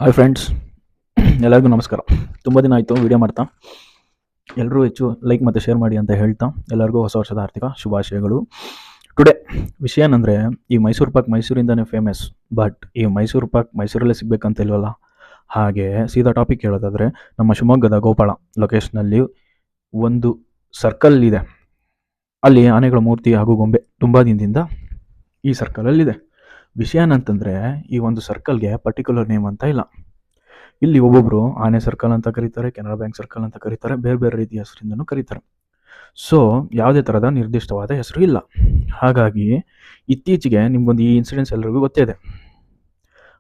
Hi friends, ಎಲ್ಲರಿಗೂ ನಮಸ್ಕಾರ. ತುಂಬ ದಿನ ಆಯಿತು ವಿಡಿಯೋ ಮಾಡ್ತಾ. ಎಲ್ಲರೂ ಹೆಚ್ಚು ಲೈಕ್ ಮತ್ತು ಶೇರ್ ಮಾಡಿ ಅಂತ ಹೇಳ್ತಾ ಎಲ್ಲರಿಗೂ ಹೊಸ ವರ್ಷದ ಆರ್ಥಿಕ ಶುಭಾಶಯಗಳು. ಟುಡೇ ವಿಷಯ ಏನಂದರೆ, ಈ ಮೈಸೂರು ಪಾಕ್ ಮೈಸೂರಿಂದನೇ ಫೇಮಸ್. ಬಟ್ ಈ ಮೈಸೂರು ಪಾಕ್ ಮೈಸೂರಲ್ಲೇ ಸಿಗಬೇಕಂತ ಇಲ್ವಲ್ಲ. ಹಾಗೆ ಸೀದಾ ಟಾಪಿಕ್ ಹೇಳೋದಾದರೆ, ನಮ್ಮ ಶಿವಮೊಗ್ಗದ ಗೋಪಾಳ ಲೊಕೇಶನಲ್ಲಿ ಒಂದು ಸರ್ಕಲ್ ಇದೆ. ಅಲ್ಲಿ ಆನೆಗಳ ಮೂರ್ತಿ ಹಾಗೂ ಗೊಂಬೆ ತುಂಬ ದಿನದಿಂದ ಈ ಸರ್ಕಲಲ್ಲಿದೆ. ವಿಷಯ ಏನಂತಂದರೆ, ಈ ಒಂದು ಸರ್ಕಲ್ಗೆ ಪರ್ಟಿಕ್ಯುಲರ್ ನೇಮ್ ಅಂತ ಇಲ್ಲ. ಇಲ್ಲಿ ಒಬ್ಬೊಬ್ಬರು ಆನೆ ಸರ್ಕಲ್ ಅಂತ ಕರೀತಾರೆ, ಕೆನರಾ ಬ್ಯಾಂಕ್ ಸರ್ಕಲ್ ಅಂತ ಕರೀತಾರೆ, ಬೇರೆ ಬೇರೆ ರೀತಿಯ ಹೆಸರಿಂದನೂ ಕರೀತಾರೆ. ಸೊ ಯಾವುದೇ ಥರದ ನಿರ್ದಿಷ್ಟವಾದ ಹೆಸರು ಇಲ್ಲ. ಹಾಗಾಗಿ ಇತ್ತೀಚೆಗೆ ನಿಮ್ಗೊಂದು ಈ ಇನ್ಸಿಡೆನ್ಸ್ ಎಲ್ಲರಿಗೂ ಗೊತ್ತೇ ಇದೆ.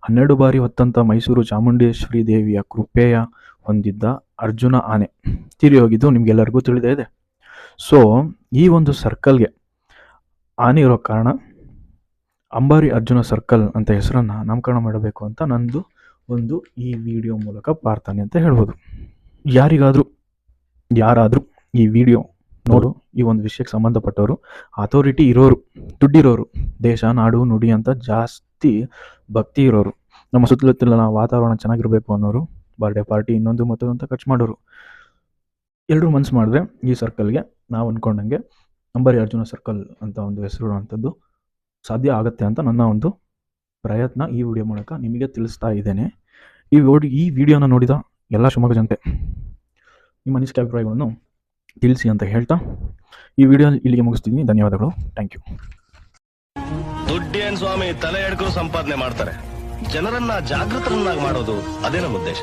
12 ಬಾರಿ ಹೊತ್ತಂಥ ಮೈಸೂರು ಚಾಮುಂಡೇಶ್ವರಿ ದೇವಿಯ ಕೃಪೆಯ ಹೊಂದಿದ್ದ ಅರ್ಜುನ ಆನೆ ತೀರಿ ಹೋಗಿದ್ದು ನಿಮಗೆಲ್ಲರಿಗೂ ತಿಳಿದೇ ಇದೆ. ಸೊ ಈ ಒಂದು ಸರ್ಕಲ್ಗೆ ಆನೆ ಇರೋ ಕಾರಣ ಅಂಬಾರಿ ಅರ್ಜುನ ಸರ್ಕಲ್ ಅಂತ ಹೆಸರನ್ನು ನಾಮಕರಣ ಮಾಡಬೇಕು ಅಂತ ನಂದು ಒಂದು ಈ ವಿಡಿಯೋ ಮೂಲಕ ಪ್ರಾರ್ಥನೆ ಅಂತ ಹೇಳ್ಬೋದು. ಯಾರಾದರೂ ಈ ವಿಡಿಯೋ ನೋಡು, ಈ ಒಂದು ವಿಷಯಕ್ಕೆ ಸಂಬಂಧಪಟ್ಟವರು, ಅಥಾರಿಟಿ ಇರೋರು, ದುಡ್ಡಿರೋರು, ದೇಶ ನಾಡು ನುಡಿ ಅಂತ ಜಾಸ್ತಿ ಭಕ್ತಿ ಇರೋರು, ನಮ್ಮ ಸುತ್ತಮುತ್ತಲಿನ ವಾತಾವರಣ ಚೆನ್ನಾಗಿರಬೇಕು ಅನ್ನೋರು, ಬರ್ಡೇ ಪಾರ್ಟಿ ಇನ್ನೊಂದು ಮತ್ತೊಂದು ಅಂತ ಖರ್ಚು ಮಾಡೋರು, ಎಲ್ಲರೂ ಮನಸ್ಸು ಮಾಡಿದ್ರೆ ಈ ಸರ್ಕಲ್ಗೆ ನಾವು ಅಂದ್ಕೊಂಡಂಗೆ ಅಂಬಾರಿ ಅರ್ಜುನ ಸರ್ಕಲ್ ಅಂತ ಒಂದು ಹೆಸರು ಅಂಥದ್ದು ಸಾಧ್ಯ ಆಗುತ್ತೆ ಅಂತ ನನ್ನ ಒಂದು ಪ್ರಯತ್ನ ಈ ವಿಡಿಯೋ ಮೂಲಕ ನಿಮಗೆ ತಿಳಿಸ್ತಾ ಇದ್ದೇನೆ. ಈ ವಿಡಿಯೋನ ನೋಡಿದ ಎಲ್ಲ ಶಿವಮೊಗ್ಗ ಜನತೆ ನಿಮ್ಮ ಅನಿಸಿಕೆ ಅಭಿಪ್ರಾಯಗಳನ್ನು ತಿಳಿಸಿ ಅಂತ ಹೇಳ್ತಾ ಈ ವಿಡಿಯೋ ಇಲ್ಲಿಗೆ ಮುಗಿಸ್ತಿದ್ದೀನಿ. ಧನ್ಯವಾದಗಳು. Thank you. ದುಡ್ಡೇನ್ ಸ್ವಾಮಿ ತಲೆ ಎಡ್ಕರು ಸಂಪಾದನೆ ಮಾಡ್ತಾರೆ, ಜನರನ್ನ ಜಾಗೃತರನ್ನಾಗಿ ಮಾಡೋದು ಅದೇ ನಮ್ಮ ಉದ್ದೇಶ.